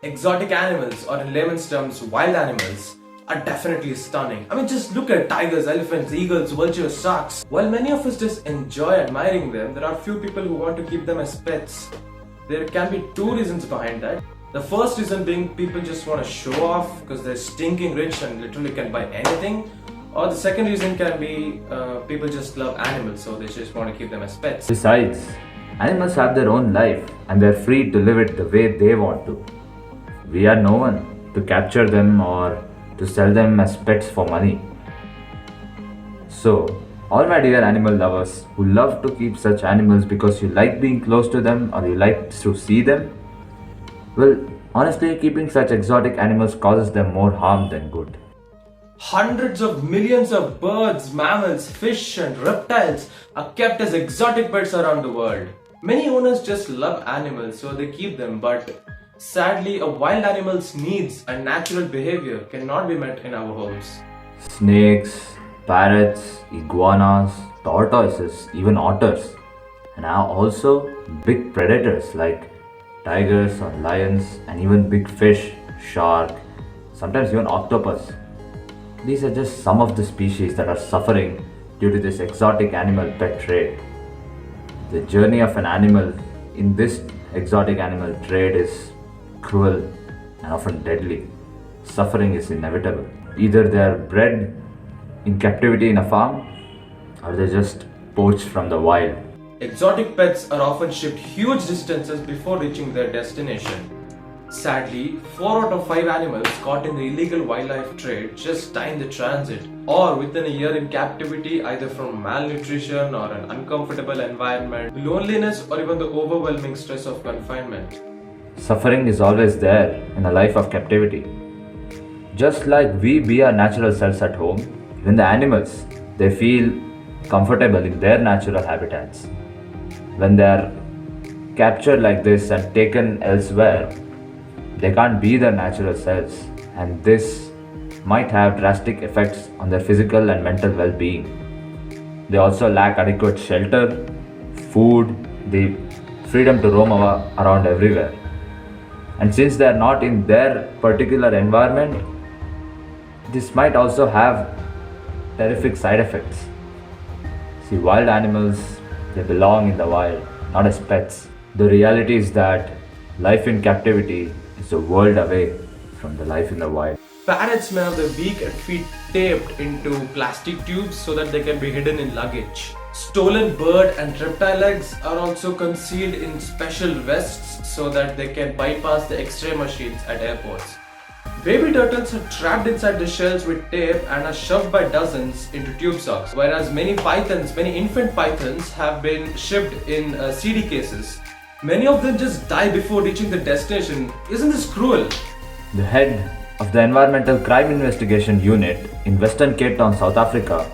Exotic animals, or in layman's terms, wild animals, are definitely stunning. I mean, just look at tigers, elephants, eagles, vultures, sharks. While many of us just enjoy admiring them, there are few people who want to keep them as pets. There can be two reasons behind that. The first reason being people just want to show off because they're stinking rich and literally can buy anything. Or the second reason can be people just love animals, so they just want to keep them as pets. Besides, animals have their own life and they're free to live it the way they want to. We are no one to capture them or to sell them as pets for money. So, all my dear animal lovers who love to keep such animals because you like being close to them or you like to see them, well, honestly, keeping such exotic animals causes them more harm than good. Hundreds of millions of birds, mammals, fish, and reptiles are kept as exotic pets around the world. Many owners just love animals, so they keep them, but sadly, a wild animal's needs and natural behavior cannot be met in our homes. Snakes, parrots, iguanas, tortoises, even otters, and now also big predators like tigers or lions, and even big fish, shark, sometimes even octopus. These are just some of the species that are suffering due to this exotic animal pet trade. The journey of an animal in this exotic animal trade is cruel and often deadly. Suffering is inevitable. Either they are bred in captivity in a farm or they're just poached from the wild. Exotic pets are often shipped huge distances before reaching their destination. Sadly, 4 out of 5 animals caught in the illegal wildlife trade just die in the transit or within a year in captivity, either from malnutrition or an uncomfortable environment, loneliness, or even the overwhelming stress of confinement. Suffering is always there in a life of captivity. Just like we be our natural selves at home, even the animals, they feel comfortable in their natural habitats. When they are captured like this and taken elsewhere, they can't be their natural selves, and this might have drastic effects on their physical and mental well being. They also lack adequate shelter, food, the freedom to roam around everywhere. And since they are not in their particular environment, this might also have terrific side effects. See, wild animals, they belong in the wild, not as pets. The reality is that life in captivity is a world away from the life in the wild. Parrots may have their beak and feet taped into plastic tubes so that they can be hidden in luggage. Stolen bird and reptile eggs are also concealed in special vests so that they can bypass the X-ray machines at airports. Baby turtles are trapped inside the shells with tape and are shoved by dozens into tube socks, whereas many infant pythons have been shipped in CD cases. Many of them just die before reaching the destination. Isn't this cruel? The head of the Environmental Crime Investigation Unit in Western Cape Town, South Africa,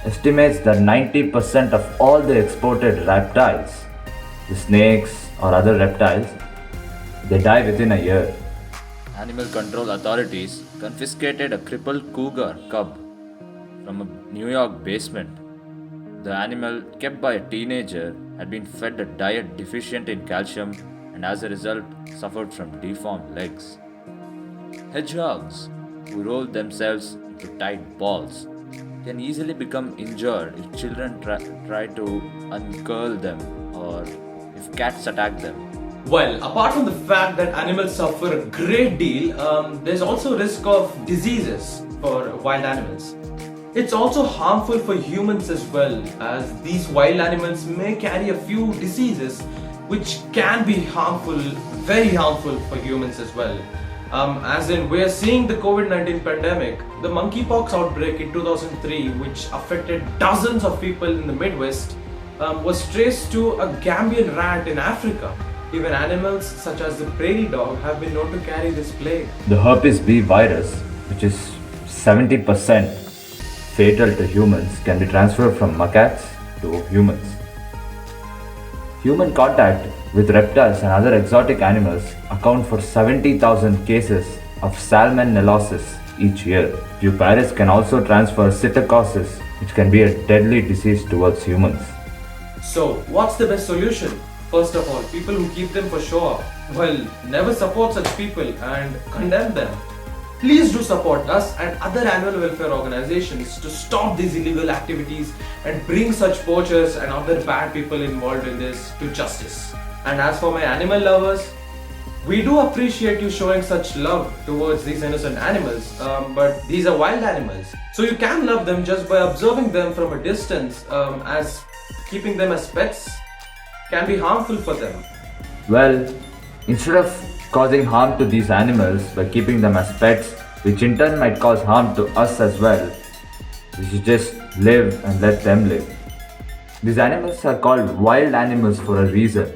estimates that 90% of all the exported reptiles, the snakes or other reptiles, they die within a year. Animal control authorities confiscated a crippled cougar cub from a New York basement. The animal, kept by a teenager, had been fed a diet deficient in calcium and as a result suffered from deformed legs. Hedgehogs, who roll themselves into tight balls, can easily become injured if children try to uncurl them or if cats attack them. Well, apart from the fact that animals suffer a great deal, there's also risk of diseases for wild animals. It's also harmful for humans as well, as these wild animals may carry a few diseases which can be harmful, very harmful for humans as well. As in, we are seeing the COVID-19 pandemic, the monkeypox outbreak in 2003, which affected dozens of people in the Midwest, was traced to a Gambian rat in Africa. Even animals such as the prairie dog have been known to carry this plague. The herpes B virus, which is 70% fatal to humans, can be transferred from macaques to humans. Human contact with reptiles and other exotic animals account for 70,000 cases of salmonellosis each year. Few parrots can also transfer psittacosis, which can be a deadly disease towards humans. So, what's the best solution? First of all, people who keep them for show off, well, never support such people and condemn them. Please do support us and other animal welfare organizations to stop these illegal activities and bring such poachers and other bad people involved in this to justice. And as for my animal lovers, we do appreciate you showing such love towards these innocent animals, but these are wild animals. So you can love them just by observing them from a distance, as keeping them as pets can be harmful for them. Well, instead of causing harm to these animals by keeping them as pets, which in turn might cause harm to us as well, we should just live and let them live. These animals are called wild animals for a reason,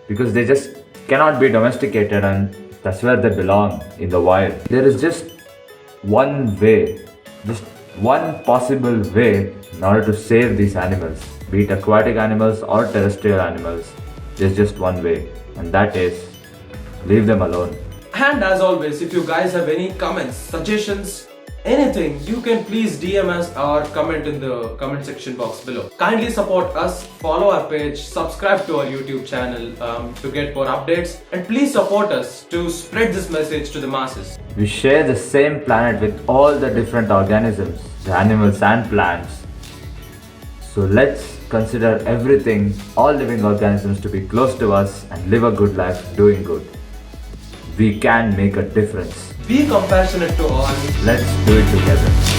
because they just cannot be domesticated, and that's where they belong, in the wild. There is just one way, just one possible way in order to save these animals, be it aquatic animals or terrestrial animals. There's just one way, and that is leave them alone. And as always, if you guys have any comments, suggestions, anything, you can please DM us or comment in the comment section box below. Kindly support us, follow our page, subscribe to our YouTube channel to get more updates, and please support us to spread this message to the masses. We share the same planet with all the different organisms, the animals and plants. So let's consider everything, all living organisms, to be close to us and live a good life doing good. We can make a difference. Be compassionate to all. Let's do it together.